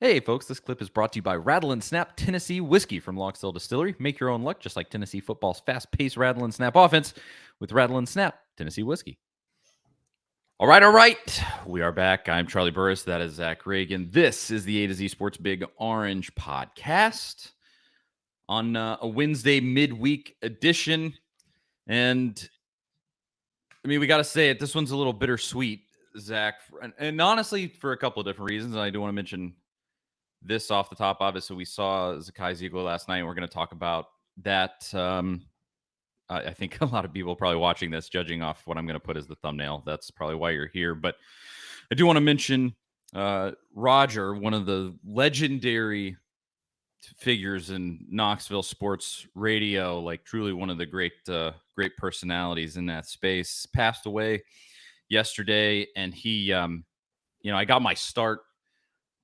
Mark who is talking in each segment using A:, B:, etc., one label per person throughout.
A: Hey, folks, this clip is brought to you by Rattle and Snap Tennessee Whiskey from Lockstill Distillery. Make your own luck, just like Tennessee football's fast paced Rattle and Snap offense with Rattle and Snap Tennessee Whiskey. All right. We are back. I'm Charlie Burris. That is Zach Reagan. This is the A to Z Sports Big Orange podcast on a Wednesday midweek edition. And I mean, we got to say it. This one's a little bittersweet, Zach. And honestly, for a couple of different reasons. And I do want to mention this off the top. Obviously, we saw Zakai Zeigler last night, and we're going to talk about that. I think a lot of people probably watching this, judging off what I'm going to put as the thumbnail. That's probably why you're here. But I do want to mention Roger, one of the legendary figures in Knoxville sports radio, like truly one of the great personalities in that space, passed away yesterday. And he, I got my start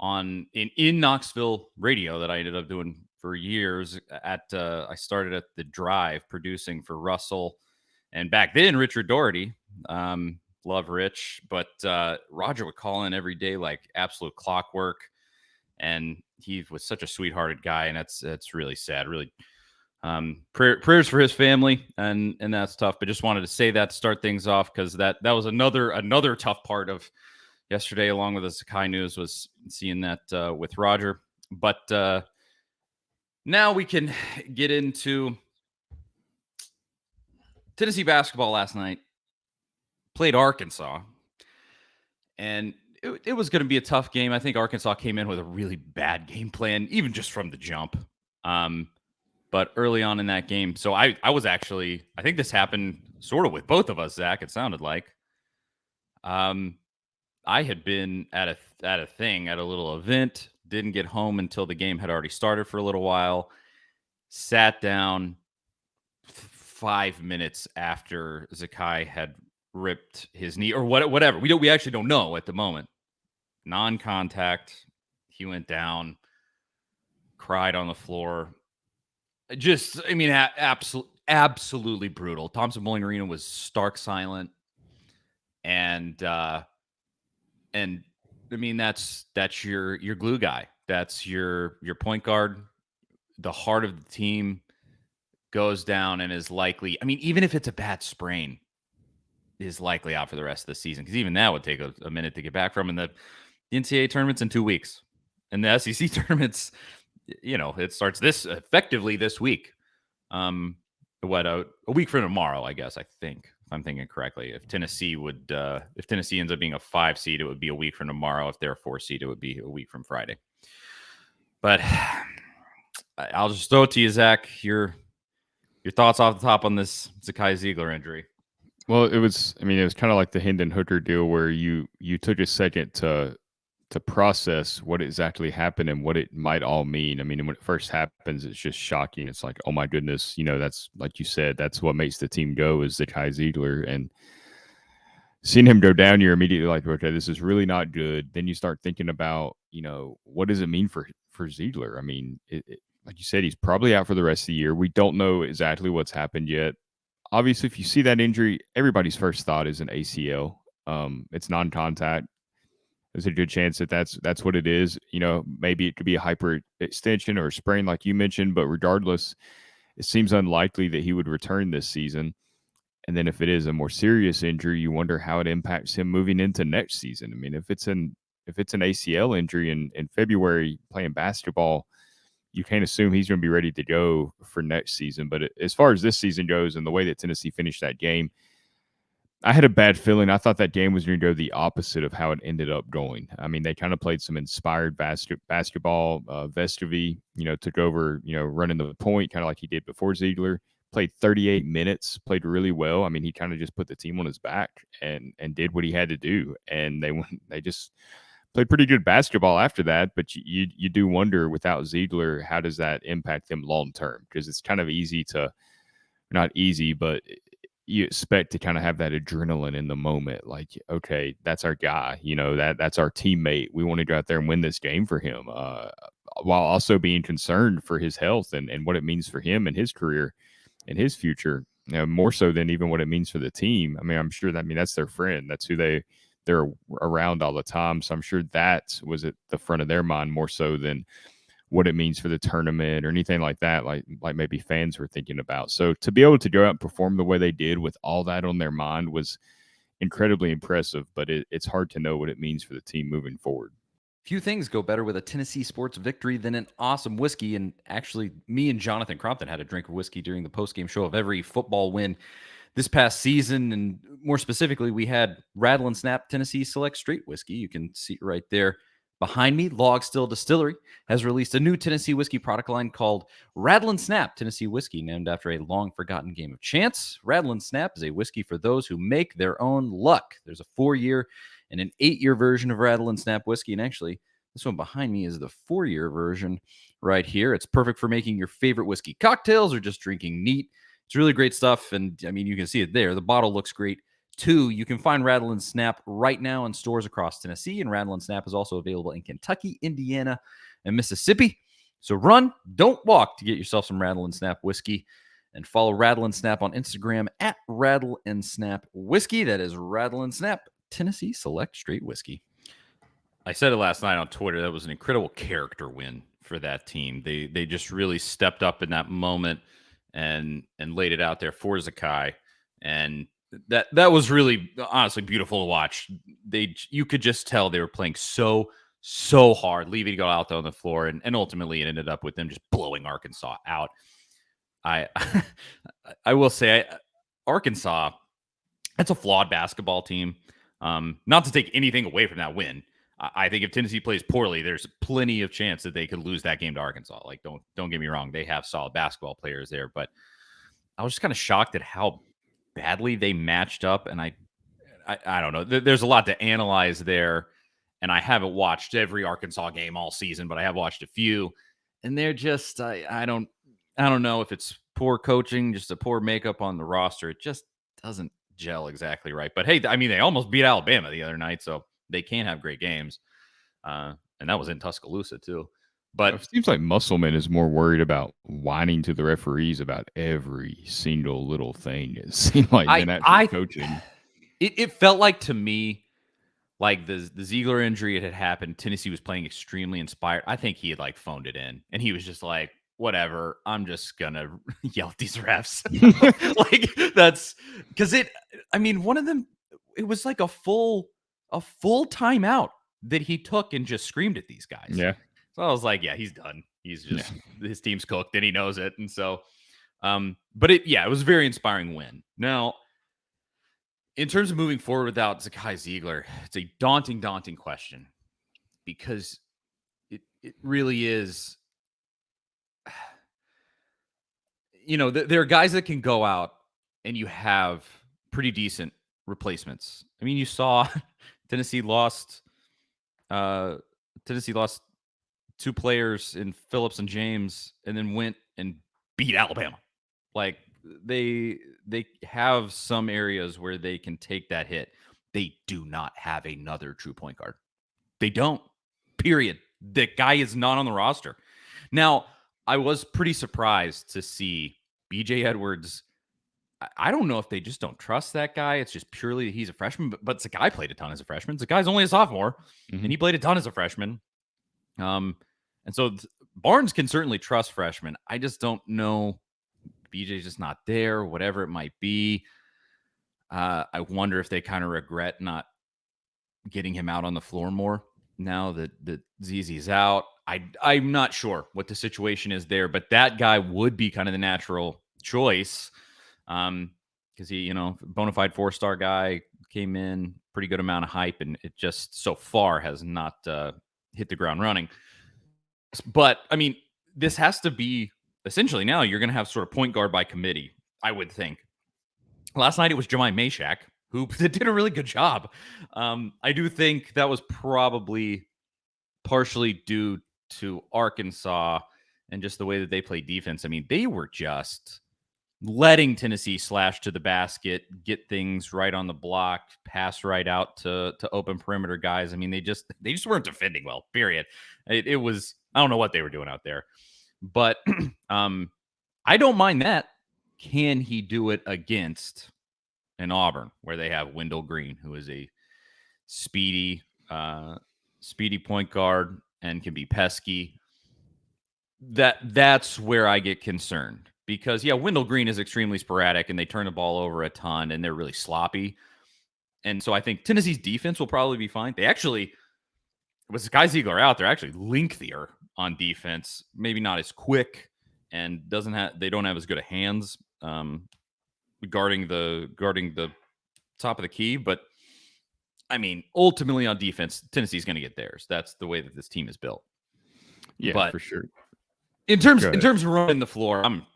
A: in Knoxville radio that I ended up doing for years. I started at the Drive producing for Russell, and back then Richard Doherty. Love Rich, but Roger would call in every day like absolute clockwork, and he was such a sweethearted guy, and that's really sad. Really, prayers for his family, and that's tough. But just wanted to say that to start things off, because that was another tough part of yesterday, along with the Zakai news, was seeing that with Roger. But now we can get into Tennessee basketball. Last night played Arkansas, and it was going to be a tough game. I think Arkansas came in with a really bad game plan, even just from the jump. But early on in that game, so I was actually, I think this happened sort of with both of us, Zach. It sounded like. I had been at a little event, didn't get home until the game had already started for a little while, sat down 5 minutes after Zakai had ripped his knee or whatever. We actually don't know at the moment. Non-contact. He went down, cried on the floor. Just, I mean, absolutely brutal. Thompson Bowling Arena was stark silent. And I mean, that's your glue guy. That's your point guard. The heart of the team goes down and is likely, I mean, even if it's a bad sprain, is likely out for the rest of the season, because even that would take a minute to get back from. And the NCAA tournament's in 2 weeks. And the SEC tournament's, it starts effectively this week. A week from tomorrow, I guess, I think. I'm thinking correctly. If Tennessee ends up being a 5 seed, it would be a week from tomorrow. If they're a 4 seed, it would be a week from Friday. But I'll just throw it to you, Zach. Your thoughts off the top on this Zakai Zeigler injury.
B: Well, it was kind of like the Hendon Hooker deal, where you took a second to process what exactly happened and what it might all mean. I mean, when it first happens, it's just shocking. It's like, oh my goodness, that's, like you said, that's what makes the team go, is Zakai Zeigler. And seeing him go down, you're immediately like, okay, this is really not good. Then you start thinking about, what does it mean for Zeigler? I mean, like you said, he's probably out for the rest of the year. We don't know exactly what's happened yet. Obviously, if you see that injury, everybody's first thought is an ACL. It's non-contact. There's a good chance that that's what it is. Maybe it could be a hyperextension or a sprain, like you mentioned. But regardless, it seems unlikely that he would return this season. And then if it is a more serious injury, you wonder how it impacts him moving into next season. I mean, if it's an ACL injury in February playing basketball, you can't assume he's going to be ready to go for next season. But as far as this season goes and the way that Tennessee finished that game, I had a bad feeling. I thought that game was going to go the opposite of how it ended up going. I mean, they kind of played some inspired basketball. Vestovi, took over, running the point, kind of like he did before Zeigler. Played 38 minutes, played really well. I mean, he kind of just put the team on his back and did what he had to do. And they just played pretty good basketball after that. But you do wonder, without Zeigler, how does that impact them long term? Because it's kind of easy to, not easy, but you expect to kind of have that adrenaline in the moment. Like, okay, that's our guy, that's our teammate. We want to go out there and win this game for him, while also being concerned for his health and what it means for him and his career and his future, more so than even what it means for the team. I mean, I'm sure that's their friend. That's who they they're around all the time. So I'm sure that was at the front of their mind more so than what it means for the tournament or anything like that, like maybe fans were thinking about. So to be able to go out and perform the way they did with all that on their mind was incredibly impressive, but it's hard to know what it means for the team moving forward.
A: Few things go better with a Tennessee sports victory than an awesome whiskey. And actually, me and Jonathan Crompton had a drink of whiskey during the postgame show of every football win this past season. And more specifically, we had Rattle and Snap Tennessee Select Straight Whiskey. You can see it right there behind me. Log Still Distillery has released a new Tennessee whiskey product line called Rattle and Snap Tennessee Whiskey, named after a long forgotten game of chance. Rattle and Snap is a whiskey for those who make their own luck. There's a 4-year and an 8-year version of Rattle and Snap whiskey. And actually, this one behind me is the 4-year version right here. It's perfect for making your favorite whiskey cocktails or just drinking neat. It's really great stuff. And I mean, you can see it there. The bottle looks great too. You can find Rattle and Snap right now in stores across Tennessee. And Rattle and Snap is also available in Kentucky, Indiana, and Mississippi. So run, don't walk to get yourself some Rattle and Snap whiskey. And follow Rattle and Snap on Instagram at Rattle and Snap Whiskey. That is Rattle and Snap Tennessee Select Straight Whiskey. I said it last night on Twitter. That was an incredible character win for that team. They just really stepped up in that moment and laid it out there for Zakai, and that was really honestly beautiful to watch. You could just tell they were playing so hard, leaving it go out there on the floor, and ultimately it ended up with them just blowing Arkansas out. I I will say Arkansas, it's a flawed basketball team. Not to take anything away from that win. I think if Tennessee plays poorly, there's plenty of chance that they could lose that game to Arkansas. Like, don't get me wrong, they have solid basketball players there, but I was just kind of shocked at how badly they matched up. And I don't know. There's a lot to analyze there, and I haven't watched every Arkansas game all season, but I have watched a few, and they're just I don't know if it's poor coaching, just a poor makeup on the roster. It just doesn't gel exactly right. But hey, I mean, they almost beat Alabama the other night, so they can have great games. And that was in Tuscaloosa too. But
B: it seems like Musselman is more worried about whining to the referees about every single little thing. It seemed like than actually coaching.
A: It felt like to me, like the Zeigler injury, it had happened. Tennessee was playing extremely inspired. I think he had like phoned it in, and he was just like, whatever, I'm just gonna yell at these refs. Like, that's because I mean, one of them, it was like a full timeout that he took and just screamed at these guys.
B: Yeah.
A: So I was like, yeah, he's done. He's just his team's cooked and he knows it. And so but it was a very inspiring win. Now, in terms of moving forward without Zakai Zeigler, it's a daunting question, because it really is. You know, there are guys that can go out and you have pretty decent replacements. I mean, you saw Tennessee lost 2 players in Phillips and James, and then went and beat Alabama. Like, they have some areas where they can take that hit. They do not have another true point guard. They don't. Period. The guy is not on the roster. Now, I was pretty surprised to see BJ Edwards. I don't know if they just don't trust that guy. It's just purely that he's a freshman, but Zakai played a ton as a freshman. Zakai's only a sophomore, and he played a ton as a freshman. And so Barnes can certainly trust freshmen. I just don't know. BJ's just not there, whatever it might be. I wonder if they kind of regret not getting him out on the floor more now that ZZ's out. I'm not sure what the situation is there, but that guy would be kind of the natural choice. Because he, bona fide 4-star guy, came in, pretty good amount of hype, and it just so far has not hit the ground running. But I mean, this has to be essentially now you're going to have sort of point guard by committee, I would think. Last night it was Jemai Mashak, who did a really good job. I do think that was probably partially due to Arkansas and just the way that they play defense. I mean, they were just letting Tennessee slash to the basket, get things right on the block, pass right out to open perimeter guys. I mean, they just weren't defending well, period. It was, I don't know what they were doing out there, but I don't mind that. Can he do it against an Auburn where they have Wendell Green, who is a speedy, speedy point guard, and can be pesky. That's where I get concerned because Wendell Green is extremely sporadic and they turn the ball over a ton and they're really sloppy. And so I think Tennessee's defense will probably be fine. They actually, with Zakai Zeigler out, they're actually lengthier on defense. Maybe not as quick and they don't have as good of hands guarding the top of the key. But I mean, ultimately on defense, Tennessee's going to get theirs. That's the way that this team is built.
B: Yeah,
A: but
B: for sure.
A: In terms of running the floor, I'm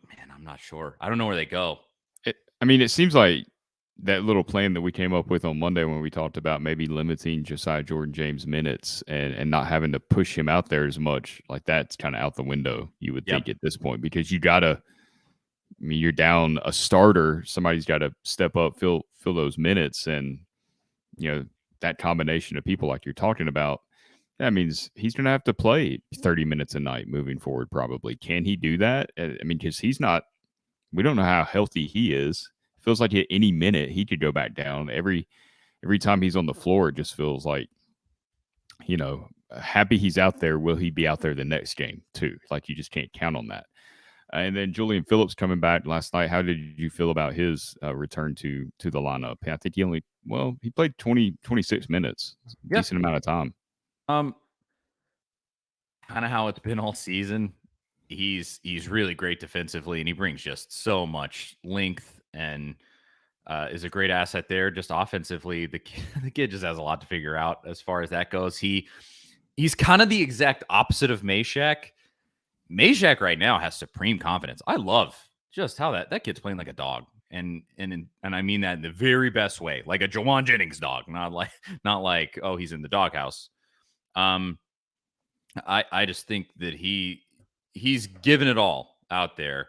A: not sure. I don't know where they go.
B: It seems like that little plan that we came up with on Monday when we talked about maybe limiting Josiah Jordan-James minutes and not having to push him out there as much, like that's kind of out the window, you would think at this point, because you're down a starter. Somebody's got to step up, fill those minutes. And, that combination of people like you're talking about, that means he's going to have to play 30 minutes a night moving forward, probably. Can he do that? Because we don't know how healthy he is. It feels like at any minute he could go back down. Every time he's on the floor, it just feels like, happy he's out there. Will he be out there the next game too? Like you just can't count on that. And then Julian Phillips coming back last night. How did you feel about his return to the lineup? I think he played 26 minutes, decent amount of time.
A: Kind of how it's been all season. He's really great defensively, and he brings just so much length and is a great asset there. Just offensively, the kid just has a lot to figure out as far as that goes. He's kind of the exact opposite of Meshack. Meshack right now has supreme confidence. I love just how that kid's playing like a dog. And I mean that in the very best way, like a Jawan Jennings dog, not like oh, he's in the doghouse. I just think that he's given it all out there.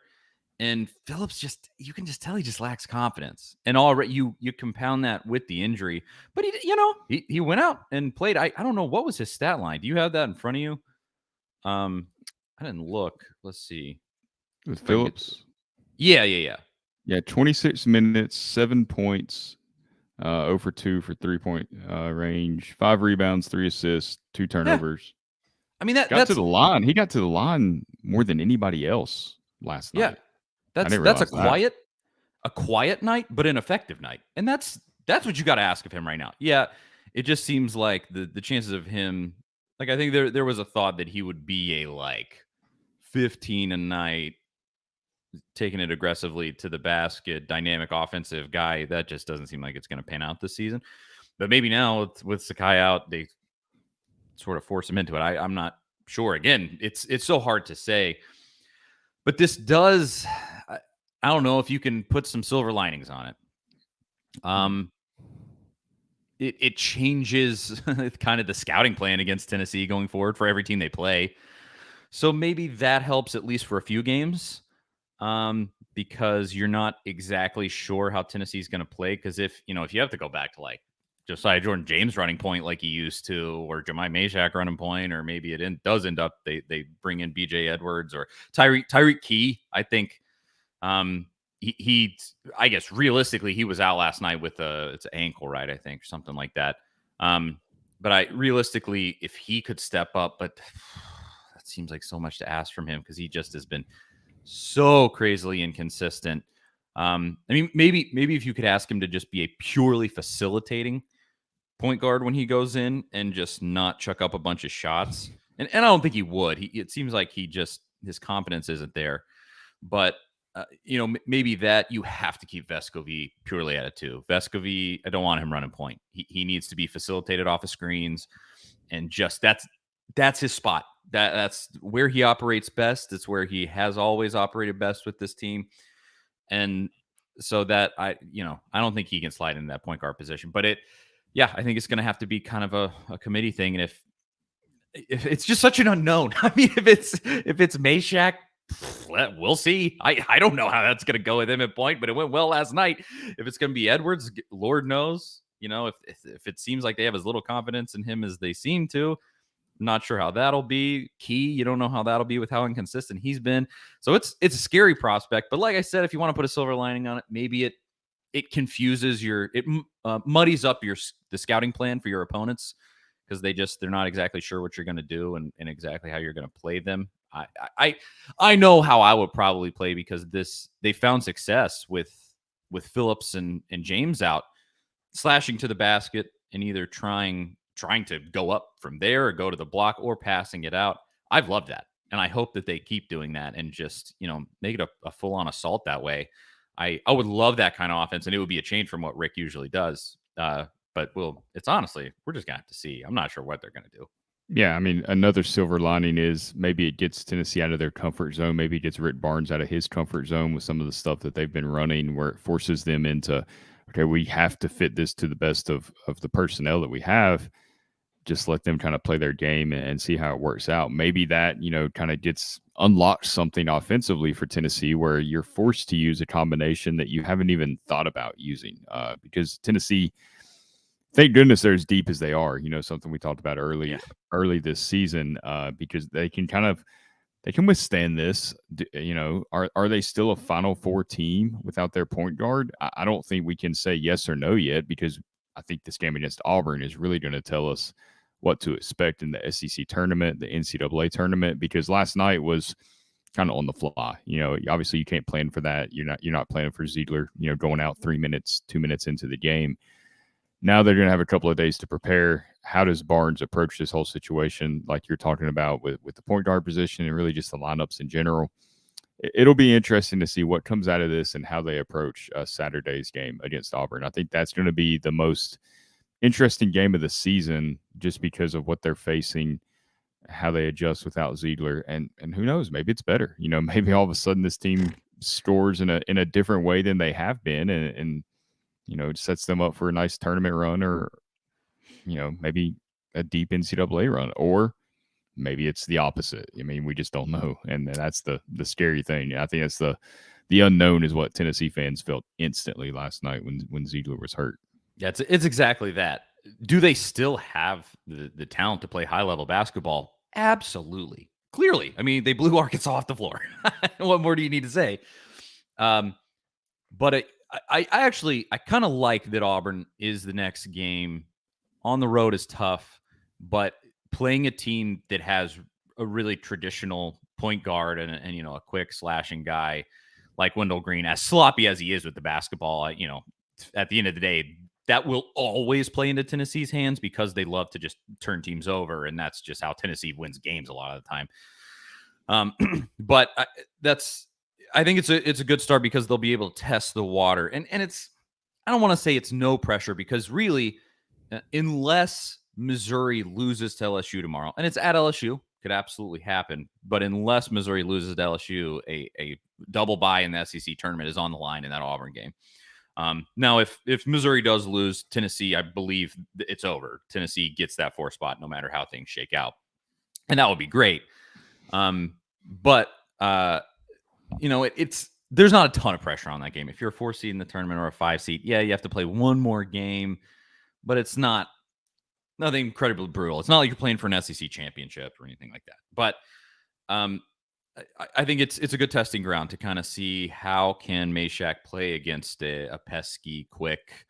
A: And Phillips you can just tell he just lacks confidence. And already you compound that with the injury. But he went out and played. I don't know what was his stat line. Do you have that in front of you? I didn't look. Let's see.
B: With Phillips?
A: Yeah.
B: Yeah, 26 minutes, 7 points, 0 for 2 for 3-point range, 5 rebounds, 3 assists, 2 turnovers.
A: I mean, that's
B: to the line. He got to the line more than anybody else last night.
A: That's a quiet night, but an effective night. And that's what you got to ask of him right now. Yeah, it just seems like the chances of him, like I think there was a thought that he would be a like 15 a night, taking it aggressively to the basket, dynamic offensive guy. That just doesn't seem like it's going to pan out this season. But maybe now with Zakai out, they sort of force him into it. I'm not sure. Again, it's so hard to say. But this does, I don't know if you can put some silver linings on it. It changes kind of the scouting plan against Tennessee going forward for every team they play. So maybe that helps at least for a few games. Because you're not exactly sure how Tennessee's going to play. Because if you have to go back to like Josiah Jordan-James running point like he used to, or Jemai Meshack running point, or maybe it does end up they bring in BJ Edwards or Tyreek Key. I think he I guess realistically he was out last night with it's an ankle, right? I think or something like that. But realistically, if he could step up, but that seems like so much to ask from him because he just has been so crazily inconsistent. Maybe if you could ask him to just be a purely facilitating point guard when he goes in and just not chuck up a bunch of shots. And I don't think he would. It seems like his confidence isn't there. But maybe that you have to keep Vescovi purely at a 2. Vescovi, I don't want him running point. He needs to be facilitated off of screens, and just that's his spot. That's where he operates best. It's where he has always operated best with this team. And so that I don't think he can slide into that point guard position. But I think it's going to have to be kind of a committee thing. And if it's just such an unknown, I mean, if it's Meshack, we'll see. I don't know how that's going to go with him at point, but it went well last night. If it's going to be Edwards, Lord knows. If it seems like they have as little confidence in him as they seem to. Not sure how that'll be. Key, you don't know how that'll be with how inconsistent he's been. So it's a scary prospect. But like I said, if you want to put a silver lining on it, maybe it it confuses muddies up the scouting plan for your opponents because they're not exactly sure what you're going to do and exactly how you're going to play them. I I know how I would probably play because they found success with Phillips and James out slashing to the basket and either trying to go up from there or go to the block or passing it out. I've loved that. And I hope that they keep doing that and just, make it a full on assault that way. I would love that kind of offense, and it would be a change from what Rick usually does. But it's honestly, we're just gonna have to see. I'm not sure what they're gonna do.
B: Yeah, I mean, another silver lining is maybe it gets Tennessee out of their comfort zone. Maybe it gets Rick Barnes out of his comfort zone with some of the stuff that they've been running, where it forces them into, okay, we have to fit this to the best of the personnel that we have. Just let them kind of play their game and see how it works out. Maybe that, kind of gets unlocked something offensively for Tennessee where you're forced to use a combination that you haven't even thought about using because Tennessee, thank goodness they're as deep as they are, something we talked about early this season because they can withstand this. Are they still a Final Four team without their point guard? I don't think we can say yes or no yet because I think this game against Auburn is really going to tell us what to expect in the SEC tournament, the NCAA tournament, because last night was kind of on the fly. Obviously you can't plan for that. You're not planning for Zeigler, going out 2 minutes into the game. Now they're going to have a couple of days to prepare. How does Barnes approach this whole situation, like you're talking about with the point guard position and really just the lineups in general? It'll be interesting to see what comes out of this and how they approach Saturday's game against Auburn. I think that's going to be the most interesting game of the season just because of what they're facing, how they adjust without Zeigler, and who knows, maybe it's better. Maybe all of a sudden this team scores in a different way than they have been, and it sets them up for a nice tournament run or maybe a deep NCAA run, or maybe it's the opposite. I mean, we just don't know, and that's the scary thing. I think that's the unknown is what Tennessee fans felt instantly last night when Zeigler was hurt.
A: Yeah, it's exactly that. Do they still have the talent to play high level basketball? Absolutely, clearly. I mean, they blew Arkansas off the floor. What more do you need to say? But I kind of like that Auburn is the next game. On the road is tough, but playing a team that has a really traditional point guard and a quick slashing guy like Wendell Green, as sloppy as he is with the basketball, at the end of the day, that will always play into Tennessee's hands because they love to just turn teams over, and that's just how Tennessee wins games a lot of the time. But I think it's a good start because they'll be able to test the water, and it's, I don't want to say it's no pressure because really, unless Missouri loses to LSU tomorrow, and it's at LSU, could absolutely happen, but unless Missouri loses to LSU, a double bye in the SEC tournament is on the line in that Auburn game. Now, if Missouri does lose, Tennessee, I believe it's over. Tennessee gets that 4th spot no matter how things shake out, and that would be great. But it's there's not a ton of pressure on that game. If you're a 4 seed in the tournament or a 5 seed, yeah, you have to play one more game, but it's nothing incredibly brutal. It's not like you're playing for an SEC championship or anything like that. But I think it's a good testing ground to kind of see how can Meshack play against a pesky, quick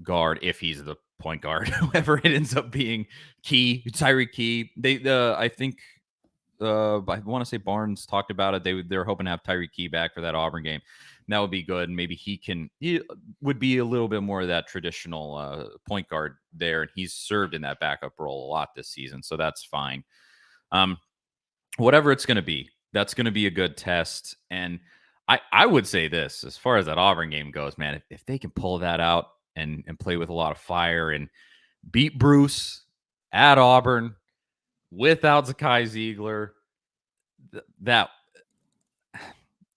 A: guard if he's the point guard, whoever it ends up being. Tyreek Key. I think I want to say Barnes talked about it. They're hoping to have Tyreek Key back for that Auburn game. And that would be good. And maybe he would be a little bit more of that traditional point guard there. And he's served in that backup role a lot this season. So that's fine. Whatever it's going to be, that's going to be a good test. And I would say this, as far as that Auburn game goes, man, if they can pull that out and play with a lot of fire and beat Bruce at Auburn without Zakai Zeigler, that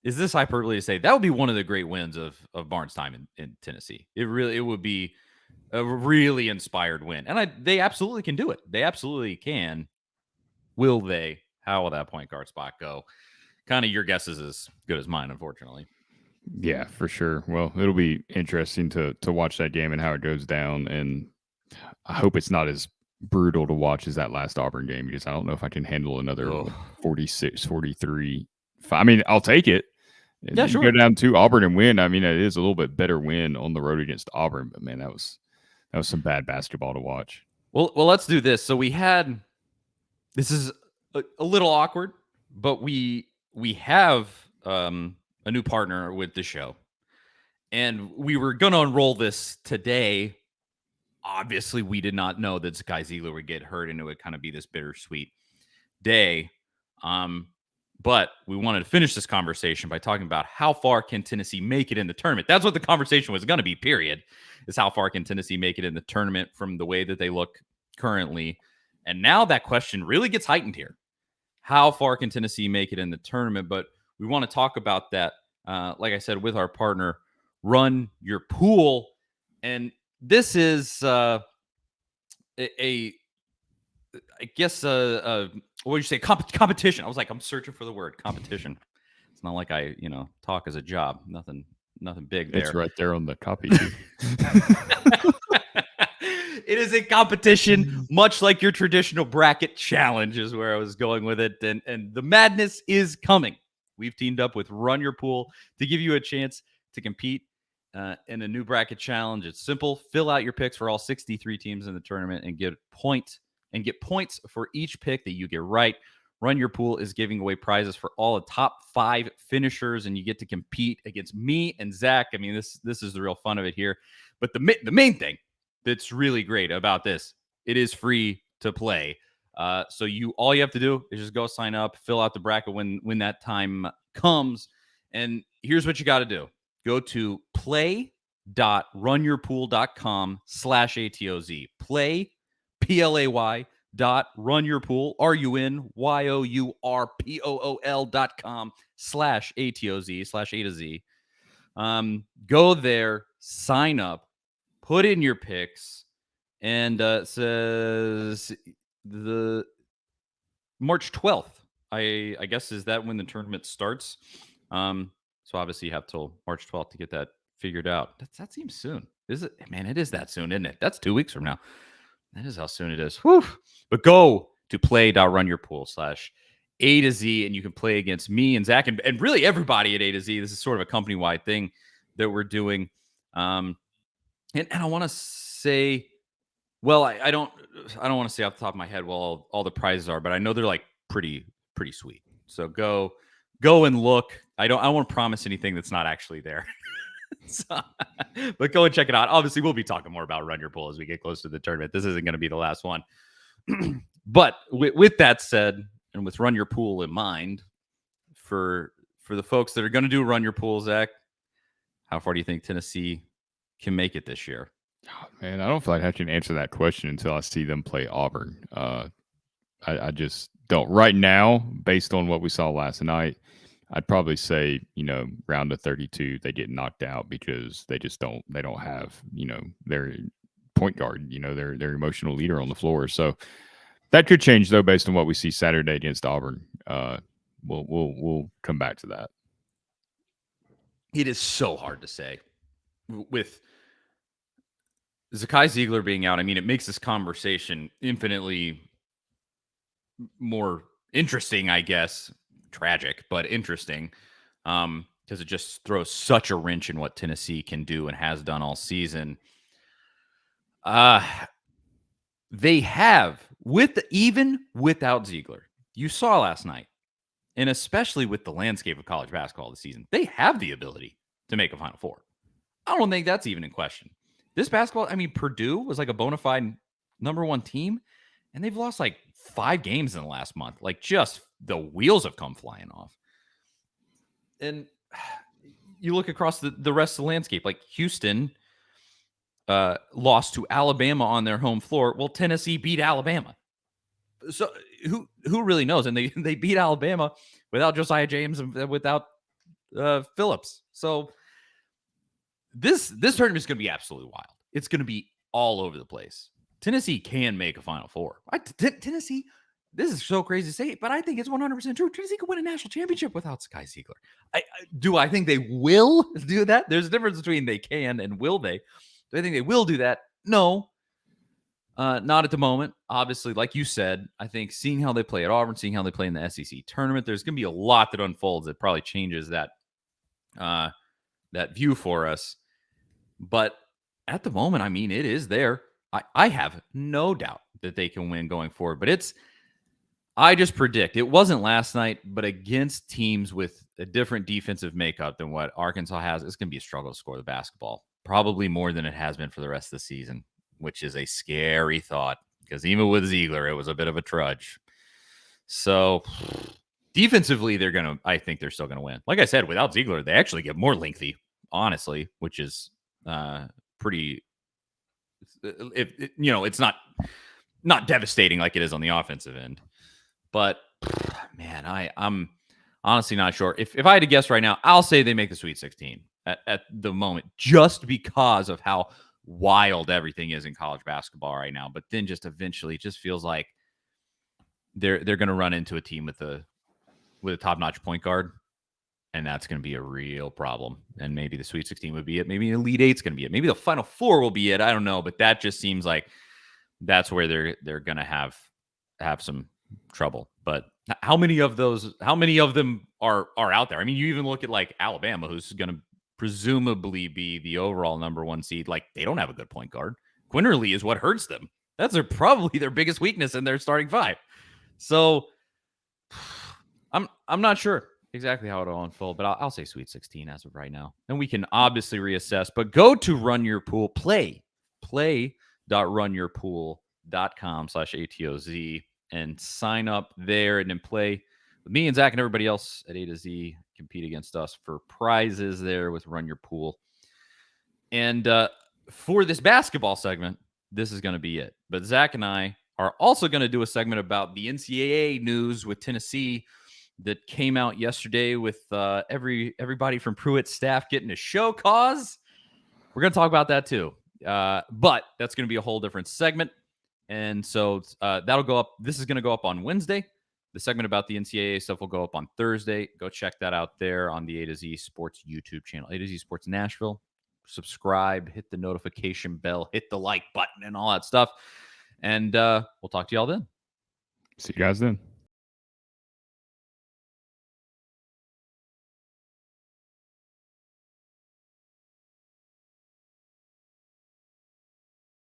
A: is this hyperbole to say that would be one of the great wins of Barnes' time in Tennessee. It would be a really inspired win. And they absolutely can do it. They absolutely can. Will they? How will that point guard spot go? Kind of your guess is as good as mine, unfortunately.
B: Yeah, for sure. Well, it'll be interesting to watch that game and how it goes down. And I hope it's not as brutal to watch as that last Auburn game because I don't know if I can handle another 46, 43. I mean, I'll take it.
A: Yeah,
B: You
A: sure.
B: go down to Auburn and win. I mean, it is a little bit better win on the road against Auburn, but man, that was some bad basketball to watch.
A: Well, let's do this. So this is a little awkward, but we have a new partner with the show, and we were going to unroll this today. Obviously, we did not know that Zakai Zeigler would get hurt, and it would kind of be this bittersweet day. But we wanted to finish this conversation by talking about how far can Tennessee make it in the tournament. That's what the conversation was going to be, period, is how far can Tennessee make it in the tournament from the way that they look currently. And now that question really gets heightened here. How far can Tennessee make it in the tournament? But we want to talk about that, like I said, with our partner, Run Your Pool. And this is I guess what would you say, competition. I was like, I'm searching for the word competition. It's not like I talk as a job. Nothing big there.
B: It's right there on the copy too.
A: It is a competition, much like your traditional bracket challenge is where I was going with it. And the madness is coming. We've teamed up with Run Your Pool to give you a chance to compete in a new bracket challenge. It's simple. Fill out your picks for all 63 teams in the tournament and get points for each pick that you get right. Run Your Pool is giving away prizes for all the top 5 finishers, and you get to compete against me and Zach. I mean, this is the real fun of it here. But the main thing that's really great about this, it is free to play. So all you have to do is just go sign up, fill out the bracket when that time comes. And here's what you got to do. Go to play.runyourpool.com/ATOZ. Play, PLAY.runyourpool, RUNYOURPOOL.com/ATOZ/A to Z. Go there, sign up, put in your picks, and it says the March 12th. I guess is that when the tournament starts. So obviously you have till March 12th to get that figured out. That seems soon. Is it? Man, it is that soon, isn't it? That's 2 weeks from now. That is how soon it is. Whew. But go to play.runyourpool/A to Z, and you can play against me and Zach and really everybody at A to Z. This is sort of a company-wide thing that we're doing. And I want to say, well, I don't want to say off the top of my head what all the prizes are, but I know they're like pretty sweet. So go and look. I don't want to promise anything that's not actually there. But go and check it out. Obviously, we'll be talking more about Run Your Pool as we get close to the tournament. This isn't going to be the last one. But with that said, and with Run Your Pool in mind, for the folks that are going to do Run Your Pool, Zach, how far do you think Tennessee can make it this year?
B: Oh, man, I don't feel like I can answer that question until I see them play Auburn. I just don't. Right now, based on what we saw last night, I'd probably say, round of 32, they get knocked out because they don't have, their point guard, their emotional leader on the floor. So that could change though, based on what we see Saturday against Auburn. We'll come back to that.
A: It is so hard to say with Zakai Zeigler being out. I mean, it makes this conversation infinitely more interesting, I guess. Tragic, but interesting, because it just throws such a wrench in what Tennessee can do and has done all season. They have, even without Zeigler, you saw last night, and especially with the landscape of college basketball this season, they have the ability to make a Final Four. I don't think that's even in question. This basketball, I mean, Purdue was like a bona fide number 1 team, and they've lost like 5 games in the last month. Like, just the wheels have come flying off. And you look across the rest of the landscape, like Houston lost to Alabama on their home floor. Well, Tennessee beat Alabama. So who really knows? And they beat Alabama without Josiah James and without Phillips. So this tournament is going to be absolutely wild. It's going to be all over the place. Tennessee can make a Final Four. Tennessee, this is so crazy to say, but I think it's 100% true. Tennessee could win a national championship without Zakai Zeigler. Do I think they will do that? There's a difference between they can and will they. Do I think they will do that? No. Not at the moment. Obviously, like you said, I think seeing how they play at Auburn, seeing how they play in the SEC tournament, there's going to be a lot that unfolds that probably changes that that view for us. But at the moment, I mean, it is there. I have no doubt that they can win going forward. But I just predict it wasn't last night, but against teams with a different defensive makeup than what Arkansas has, it's going to be a struggle to score the basketball. Probably more than it has been for the rest of the season, which is a scary thought because even with Zeigler, it was a bit of a trudge. So defensively, I think they're still going to win. Like I said, without Zeigler, they actually get more lengthy, honestly, which is pretty. It's not devastating like it is on the offensive end. But man, I'm honestly not sure. If I had to guess right now, I'll say they make the Sweet 16 at the moment, just because of how wild everything is in college basketball right now. But then just eventually, it just feels like they're going to run into a team with a top-notch point guard, and that's going to be a real problem. And maybe the Sweet 16 would be it. Maybe the Elite Eight's going to be it. Maybe the Final Four will be it. I don't know, but that just seems like that's where they're going to have some trouble. But how many of them are out there? I mean, you even look at like Alabama, who's going to presumably be the overall number 1 seed. Like, they don't have a good point guard. Quinterly is what hurts them. That's probably their biggest weakness in their starting five. So I'm not sure exactly how it'll unfold, but I'll say Sweet 16 as of right now. And we can obviously reassess, but go to Run Your Pool, play.runyourpool.com/ATOZ and sign up there and then play with me and Zach and everybody else at A to Z. Compete against us for prizes there with Run Your Pool. And for this basketball segment, this is going to be it. But Zach and I are also going to do a segment about the NCAA news with Tennessee that came out yesterday with everybody from Pruitt's staff getting a show cause. We're going to talk about that too. But that's going to be a whole different segment. And so that'll go up. This is going to go up on Wednesday. The segment about the NCAA stuff will go up on Thursday. Go check that out there on the A to Z Sports YouTube channel, A to Z Sports Nashville. Subscribe, hit the notification bell, hit the like button and all that stuff. And we'll talk to y'all then.
B: See you guys then.